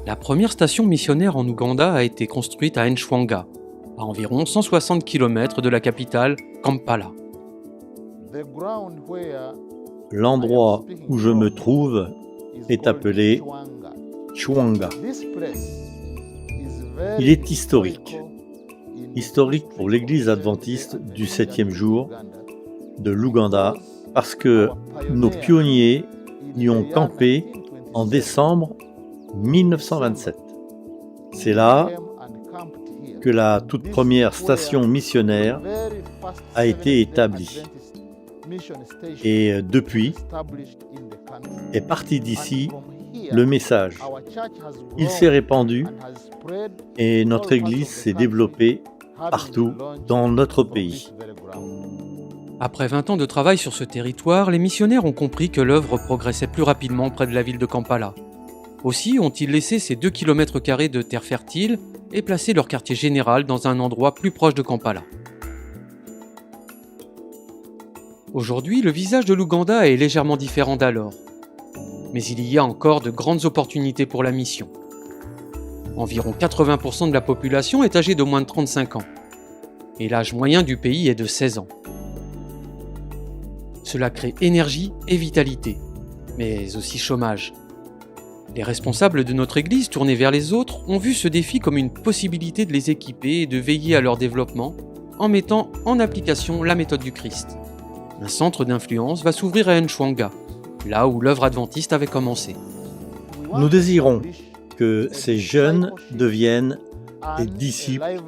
La première station missionnaire en Ouganda a été construite à Nchwanga, à environ 160 km de la capitale, Kampala. L'endroit où je me trouve est appelé Chwanga. Il est historique. Historique pour l'Église adventiste du 7e jour de l'Ouganda parce que nos pionniers y ont campé en décembre 1927. C'est là que la toute première station missionnaire a été établie. Et depuis, est parti d'ici le message. Il s'est répandu et notre Église s'est développée partout dans notre pays. Après 20 ans de travail sur ce territoire, les missionnaires ont compris que l'œuvre progressait plus rapidement près de la ville de Kampala. Aussi ont-ils laissé ces 2 km² de terre fertile et placé leur quartier général dans un endroit plus proche de Kampala. Aujourd'hui, le visage de l'Ouganda est légèrement différent d'alors. Mais il y a encore de grandes opportunités pour la mission. Environ 80% de la population est âgée de moins de 35 ans. Et l'âge moyen du pays est de 16 ans. Cela crée énergie et vitalité, mais aussi chômage. Les responsables de notre Église, tournés vers les autres, ont vu ce défi comme une possibilité de les équiper et de veiller à leur développement en mettant en application la méthode du Christ. Un centre d'influence va s'ouvrir à Nchwanga, là où l'œuvre adventiste avait commencé. Nous désirons que ces jeunes deviennent des disciples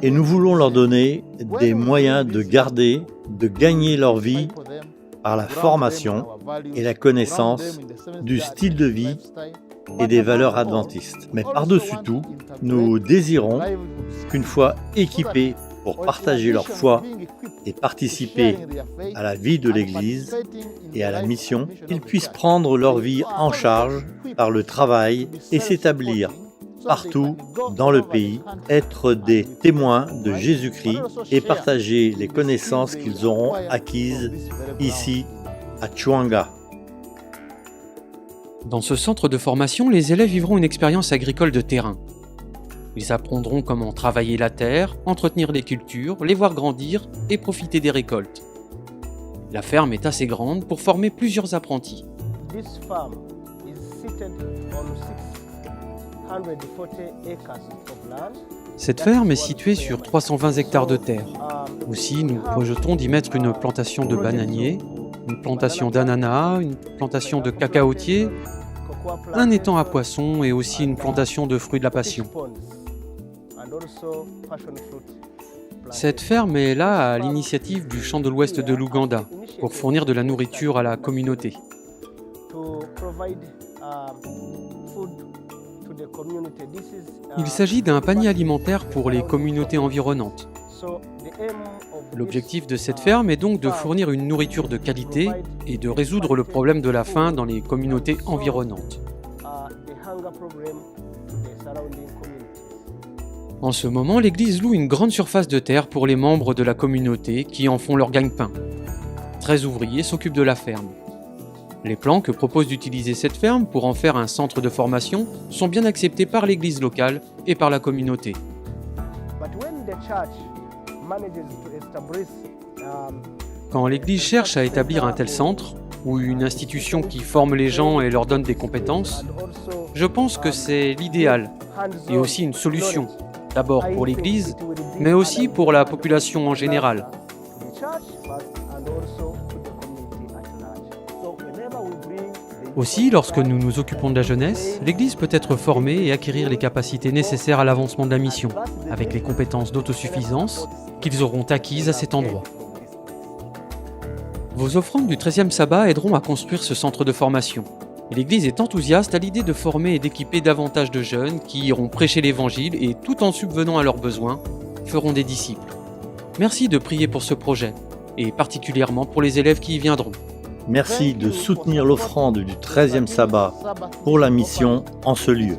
et nous voulons leur donner des moyens de garder, de gagner leur vie par la formation et la connaissance du style de vie et des valeurs adventistes. Mais par-dessus tout, nous désirons qu'une fois équipés pour partager leur foi et participer à la vie de l'Église et à la mission, ils puissent prendre leur vie en charge par le travail et s'établir partout dans le pays, être des témoins de Jésus-Christ et partager les connaissances qu'ils auront acquises ici à Chwanga. Dans ce centre de formation, les élèves vivront une expérience agricole de terrain. Ils apprendront comment travailler la terre, entretenir les cultures, les voir grandir et profiter des récoltes. La ferme est assez grande pour former plusieurs apprentis. Cette ferme est située sur 320 hectares de terre. Aussi, nous projetons d'y mettre une plantation de bananiers, une plantation d'ananas, une plantation de cacaotiers, un étang à poissons et aussi une plantation de fruits de la passion. Cette ferme est là à l'initiative du Champ de l'Ouest de l'Ouganda pour fournir de la nourriture à la communauté. Il s'agit d'un panier alimentaire pour les communautés environnantes. L'objectif de cette ferme est donc de fournir une nourriture de qualité et de résoudre le problème de la faim dans les communautés environnantes. En ce moment, l'Église loue une grande surface de terre pour les membres de la communauté qui en font leur gagne-pain. 13 ouvriers s'occupent de la ferme. Les plans que propose d'utiliser cette ferme pour en faire un centre de formation sont bien acceptés par l'Église locale et par la communauté. Quand l'Église cherche à établir un tel centre, ou une institution qui forme les gens et leur donne des compétences, je pense que c'est l'idéal, et aussi une solution, d'abord pour l'Église, mais aussi pour la population en général. Aussi, lorsque nous nous occupons de la jeunesse, l'Église peut être formée et acquérir les capacités nécessaires à l'avancement de la mission, avec les compétences d'autosuffisance qu'ils auront acquises à cet endroit. Vos offrandes du 13e sabbat aideront à construire ce centre de formation. Et l'Église est enthousiaste à l'idée de former et d'équiper davantage de jeunes qui iront prêcher l'Évangile et, tout en subvenant à leurs besoins, feront des disciples. Merci de prier pour ce projet, et particulièrement pour les élèves qui y viendront. Merci de soutenir l'offrande du 13e sabbat pour la mission en ce lieu.